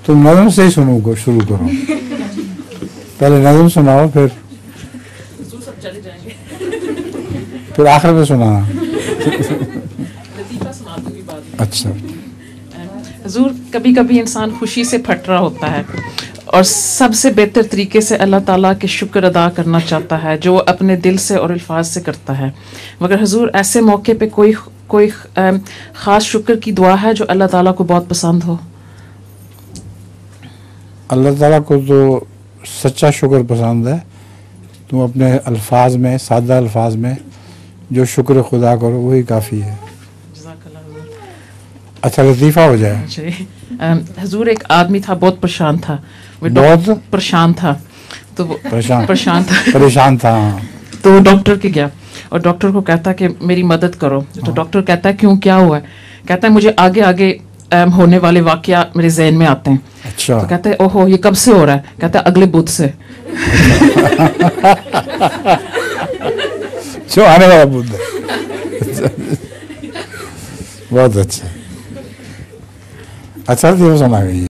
तुम नज़म से ही शुरू करो। पहले नज़म सुनाओ, फिर आखिर में सुनाना। अच्छा। हुजूर, कभी कभी इंसान खुशी से फट रहा होता है और सबसे बेहतर तरीके से अल्लाह ताला के शुक्र अदा करना चाहता है, जो वो अपने दिल से और अल्फाज से करता है। मगर हुजूर, ऐसे मौके पे कोई ख़ास शुक्र की दुआ है जो अल्लाह ताला को बहुत पसंद हो? अल्लाह ताला को तो सच्चा शुक्र पसंद है। तुम अपने अल्फाज में, सादा अल्फाज में जो शुक्र खुदा करो वही काफ़ी है। अच्छा, लतीफ़ा हो जाए। हुजूर, एक आदमी था, बहुत परेशान था। बहुत परेशान था, तो परेशान था। तो वो डॉक्टर के गया और डॉक्टर को कहता कि मेरी मदद करो। तो डॉक्टर कहता है क्यों, क्या हुआ है? कहता है मुझे आगे आगे होने वाले वाकया मेरे ज़हन में आते हैं। अच्छा। तो कहते हैं ओहो, ये कब से हो रहा है? कहता है अगले बुध से। जो आने वाला बुध है। बहुत अच्छा। अच्छा, ये सुना गई।